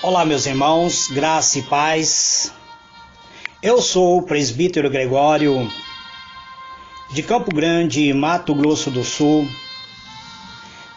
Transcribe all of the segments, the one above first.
Olá, meus irmãos, graça e paz. Eu sou o presbítero Gregório, de Campo Grande, Mato Grosso do Sul,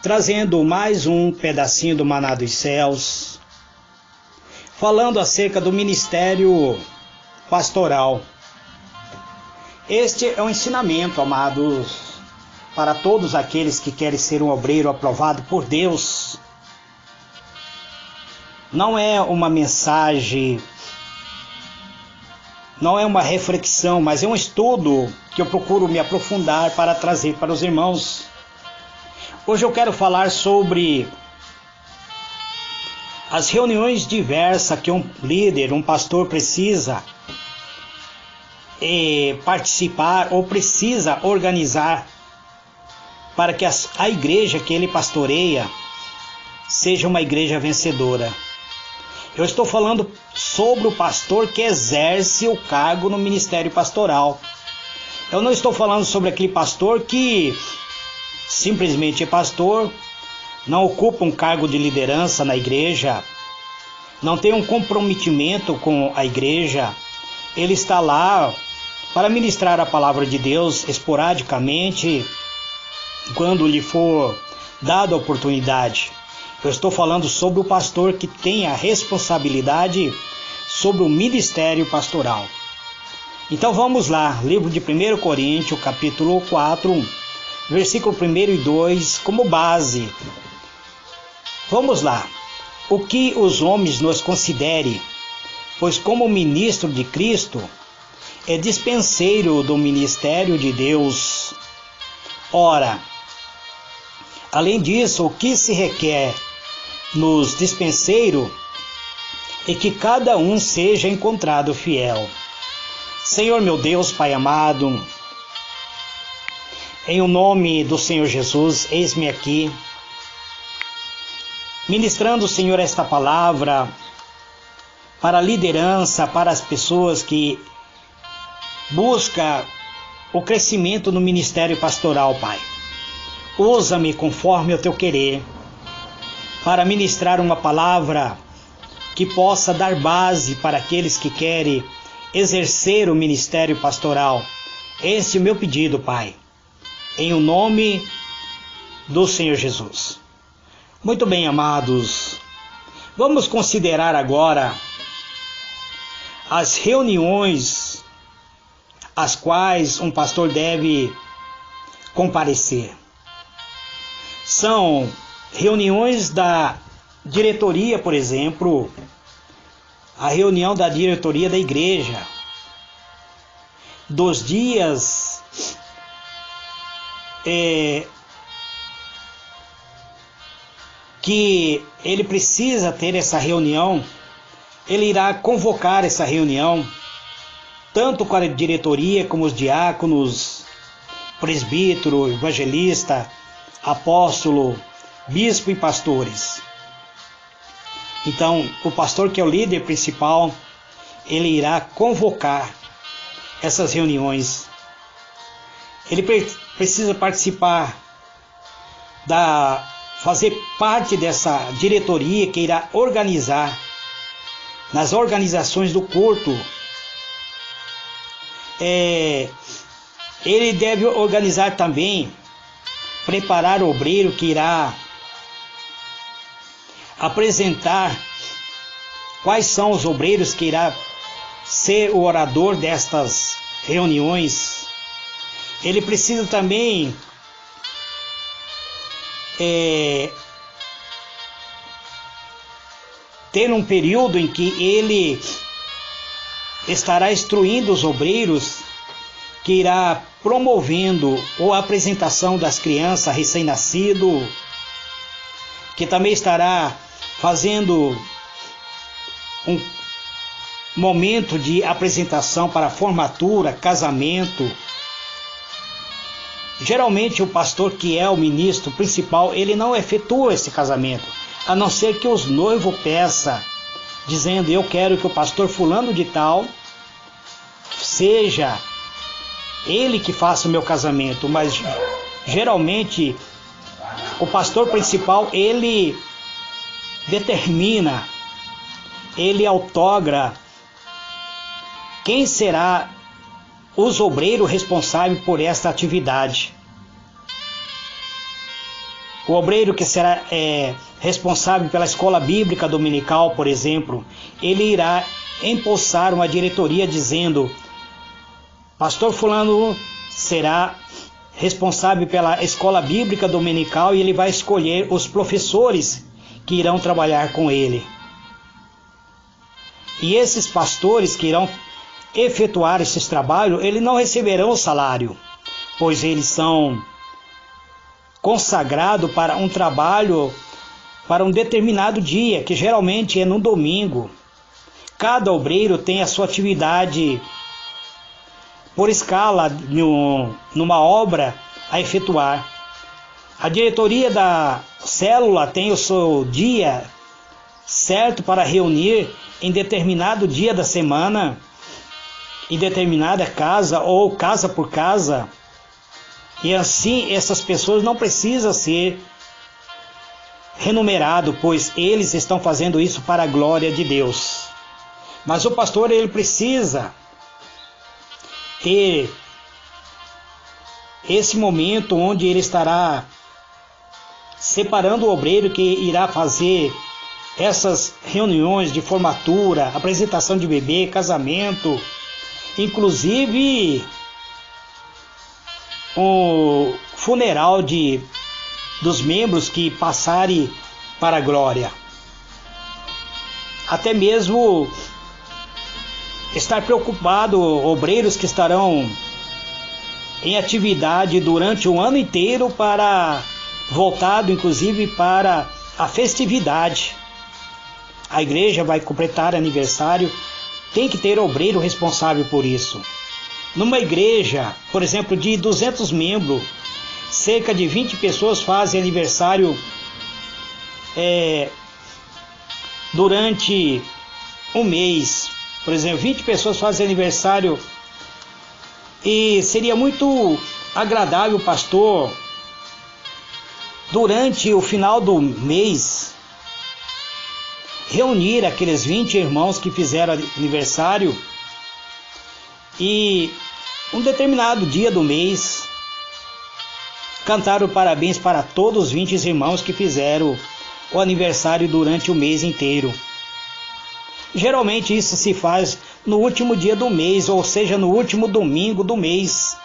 trazendo mais um pedacinho do Maná dos Céus, falando acerca do ministério pastoral. Este é um ensinamento, amados, para todos aqueles que querem ser um obreiro aprovado por Deus. Não é uma mensagem, não é uma reflexão, mas é um estudo que eu procuro me aprofundar para trazer para os irmãos. Hoje eu quero falar sobre as reuniões diversas que um líder, um pastor precisa participar ou precisa organizar para que a igreja que ele pastoreia seja uma igreja vencedora. Eu estou falando sobre o pastor que exerce o cargo no ministério pastoral. Eu não estou falando sobre aquele pastor que simplesmente é pastor, não ocupa um cargo de liderança na igreja, não tem um comprometimento com a igreja. Ele está lá para ministrar a palavra de Deus esporadicamente, quando lhe for dada a oportunidade. Eu estou falando sobre o pastor que tem a responsabilidade sobre o ministério pastoral. Então vamos lá, livro de 1 Coríntios, capítulo 4, versículo 1 e 2, como base. Vamos lá. O que os homens nos considerem, pois como ministro de Cristo, é dispenseiro do ministério de Deus. Ora, além disso, o que se requer nos dispenseiros é que cada um seja encontrado fiel. Senhor meu Deus, Pai amado, em o nome do Senhor Jesus, eis-me aqui, ministrando, Senhor, esta palavra para a liderança, para as pessoas que buscam o crescimento no ministério pastoral, Pai. Usa-me conforme o teu querer, para ministrar uma palavra que possa dar base para aqueles que querem exercer o ministério pastoral. Esse é o meu pedido, Pai, em o nome do Senhor Jesus. Muito bem, amados, vamos considerar agora as reuniões às quais um pastor deve comparecer. São reuniões da diretoria, por exemplo, a reunião da diretoria da igreja, dos dias que ele precisa ter essa reunião, ele irá convocar essa reunião, tanto com a diretoria como os diáconos, presbítero, evangelista, apóstolo, bispo e pastores. Então, o pastor que é o líder principal, ele irá convocar essas reuniões. Ele precisa participar, fazer parte dessa diretoria que irá organizar, nas organizações do culto. Ele deve organizar também, preparar o obreiro que irá apresentar quais são os obreiros que irá ser o orador destas reuniões. Ele precisa também ter um período em que ele estará instruindo os obreiros, que irá promovendo a apresentação das crianças recém-nascidas, que também estará fazendo um momento de apresentação para formatura, casamento. Geralmente o pastor que é o ministro principal, ele não efetua esse casamento, a não ser que os noivos peçam, dizendo: eu quero que o pastor fulano de tal seja ele que faça o meu casamento. Mas geralmente o pastor principal, ele determina ele outorga quem será os obreiros responsáveis por esta atividade. O obreiro que será responsável pela escola bíblica dominical, por exemplo, ele irá empossar uma diretoria dizendo: pastor fulano será responsável pela escola bíblica dominical, e ele vai escolher os professores que irão trabalhar com ele. E esses pastores que irão efetuar esses trabalhos, eles não receberão salário, pois eles são consagrados para um trabalho, para um determinado dia, que geralmente é no domingo. Cada obreiro tem a sua atividade por escala numa obra a efetuar. A diretoria da célula tem o seu dia certo para reunir em determinado dia da semana, em determinada casa ou casa por casa. E assim essas pessoas não precisam ser remunerados, pois eles estão fazendo isso para a glória de Deus. Mas o pastor, ele precisa ter esse momento onde ele estará separando o obreiro que irá fazer essas reuniões de formatura, apresentação de bebê, casamento, inclusive o funeral dos membros que passarem para a glória. Até mesmo estar preocupado, obreiros que estarão em atividade durante o ano inteiro, voltado inclusive para a festividade. A igreja vai completar aniversário, tem que ter obreiro responsável por isso. Numa igreja, por exemplo, de 200 membros, cerca de 20 pessoas fazem aniversário durante um mês. Por exemplo, 20 pessoas fazem aniversário, e seria muito agradável, pastor, durante o final do mês, reunir aqueles 20 irmãos que fizeram aniversário e um determinado dia do mês cantar o parabéns para todos os 20 irmãos que fizeram o aniversário durante o mês inteiro. Geralmente isso se faz no último dia do mês, ou seja, no último domingo do mês,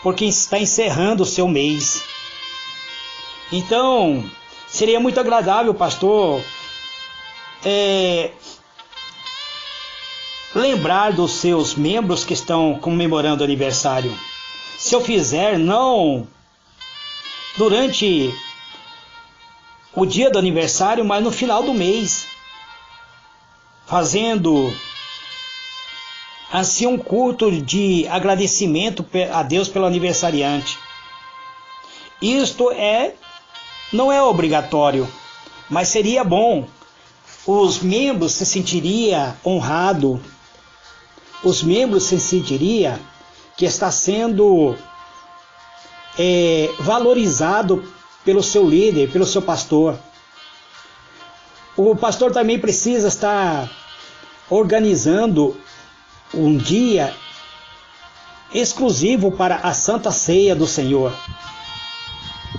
porque está encerrando o seu mês. Então, seria muito agradável, pastor, lembrar dos seus membros que estão comemorando o aniversário. Se eu fizer, não durante o dia do aniversário, mas no final do mês, fazendo assim um culto de agradecimento a Deus pelo aniversariante. Isto não é obrigatório, mas seria bom. Os membros se sentiriam honrados, os membros se sentiriam que está sendo valorizado pelo seu líder, pelo seu pastor. O pastor também precisa estar organizando um dia exclusivo para a Santa Ceia do Senhor.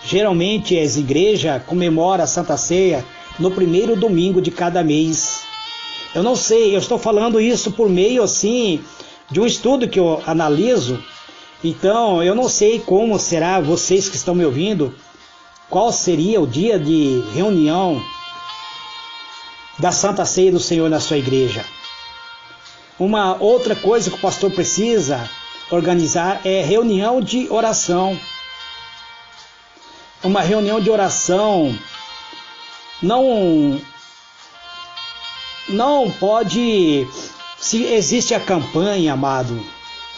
Geralmente as igrejas comemoram a Santa Ceia no primeiro domingo de cada mês. Eu não sei, eu estou falando isso por meio assim de um estudo que eu analiso. Então eu não sei como será, vocês que estão me ouvindo, qual seria o dia de reunião da Santa Ceia do Senhor na sua igreja. Uma outra coisa que o pastor precisa organizar é reunião de oração. Uma reunião de oração não pode, se existe a campanha, amado,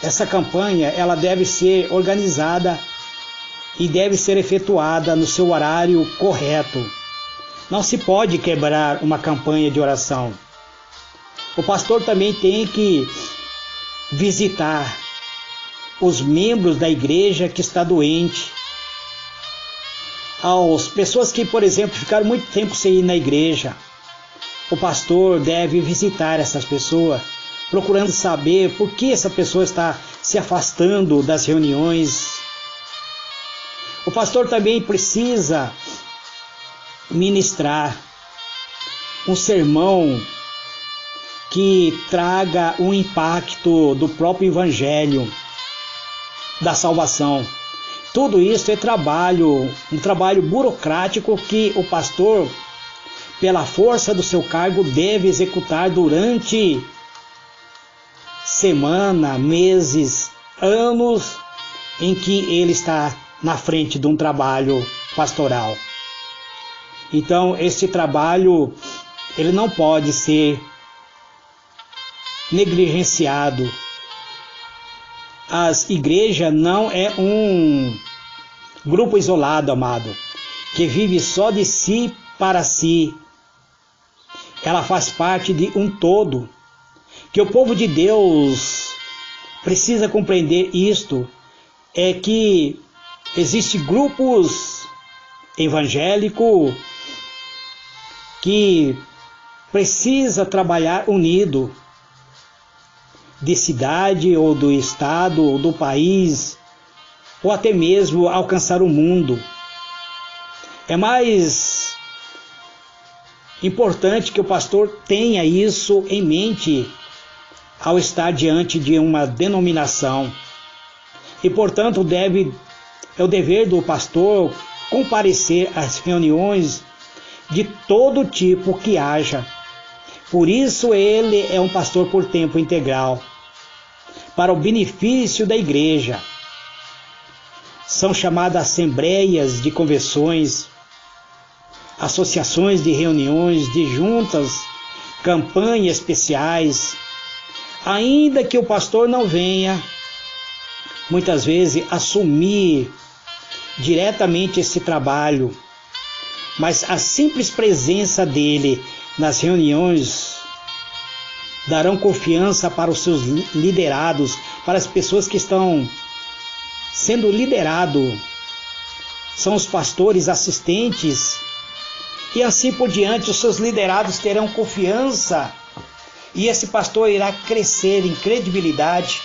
essa campanha ela deve ser organizada e deve ser efetuada no seu horário correto. Não se pode quebrar uma campanha de oração. O pastor também tem que visitar os membros da igreja que está doente. As pessoas que, por exemplo, ficaram muito tempo sem ir na igreja. o pastor deve visitar essas pessoas, procurando saber por que essa pessoa está se afastando das reuniões. O pastor também precisa ministrar um sermão que traga um impacto do próprio evangelho da salvação. Tudo isso é um trabalho burocrático que o pastor, pela força do seu cargo, deve executar durante semana, meses, anos em que ele está na frente de um trabalho pastoral. Então, esse trabalho, ele não pode ser negligenciado. As igrejas não é um grupo isolado, amado, que vive só de si para si. Ela faz parte de um todo. Que o povo de Deus precisa compreender isto, é que existem grupos evangélicos que precisa trabalhar unido, de cidade ou do estado ou do país, ou até mesmo alcançar o mundo. É mais importante que o pastor tenha isso em mente ao estar diante de uma denominação. E, portanto, é o dever do pastor comparecer às reuniões de todo tipo que haja. Por isso ele é um pastor por tempo integral, para o benefício da igreja. São chamadas assembleias de convenções, associações de reuniões, de juntas, campanhas especiais. Ainda que o pastor não venha, muitas vezes, assumir diretamente esse trabalho, mas a simples presença dele nas reuniões darão confiança para os seus liderados, para as pessoas que estão sendo liderados, são os pastores assistentes, e assim por diante. Os seus liderados terão confiança, e esse pastor irá crescer em credibilidade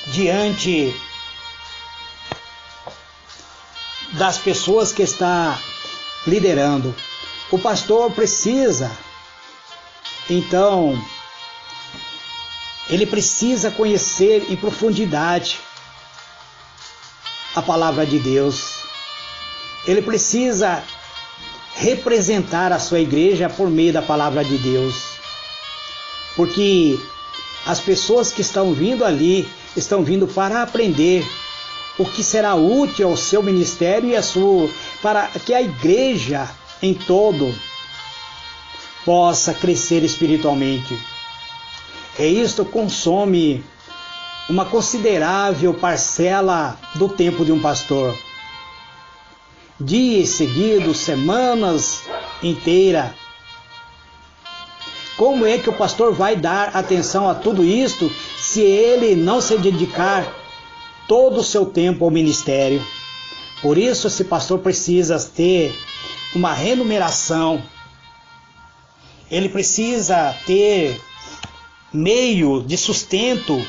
diante das pessoas que está liderando. O pastor precisa, então, ele precisa conhecer em profundidade a palavra de Deus. Ele precisa representar a sua igreja por meio da palavra de Deus. Porque as pessoas que estão vindo ali, estão vindo para aprender o que será útil ao seu ministério e para que a igreja em todo possa crescer espiritualmente. E isto consome uma considerável parcela do tempo de um pastor. Dias seguidos, semanas inteiras. Como é que o pastor vai dar atenção a tudo isto se ele não se dedicar todo o seu tempo ao ministério? Por isso, esse pastor precisa ter uma remuneração. Ele precisa ter meio de sustento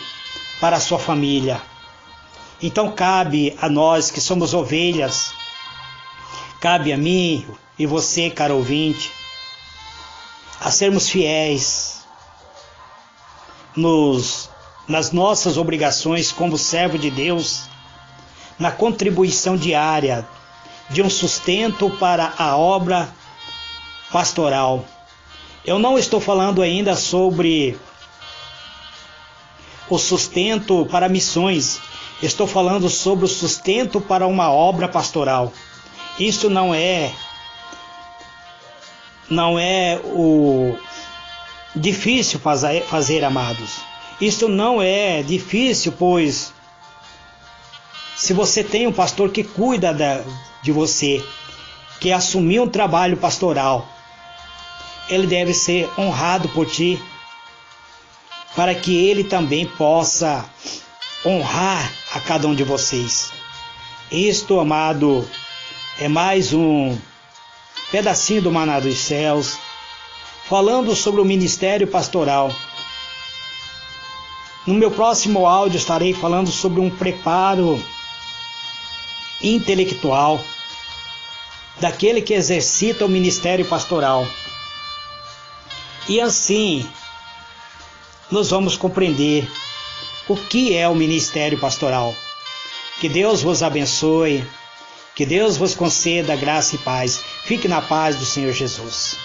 para a sua família. Então cabe a nós que somos ovelhas, cabe a mim e você, caro ouvinte, a sermos fiéis nas nossas obrigações como servo de Deus, na contribuição diária de um sustento para a obra pastoral. Eu não estou falando ainda sobre o sustento para missões, estou falando sobre o sustento para uma obra pastoral. Isso não é o difícil fazer, amados. Isso não é difícil, pois se você tem um pastor que cuida de você, que assumiu um trabalho pastoral, ele deve ser honrado por ti, para que ele também possa honrar a cada um de vocês. Isto, amado, é mais um pedacinho do maná dos céus falando sobre o ministério pastoral. No meu próximo áudio estarei falando sobre um preparo intelectual daquele que exercita o ministério pastoral. E assim nós vamos compreender o que é o ministério pastoral. Que Deus vos abençoe, que Deus vos conceda graça e paz. Fique na paz do Senhor Jesus.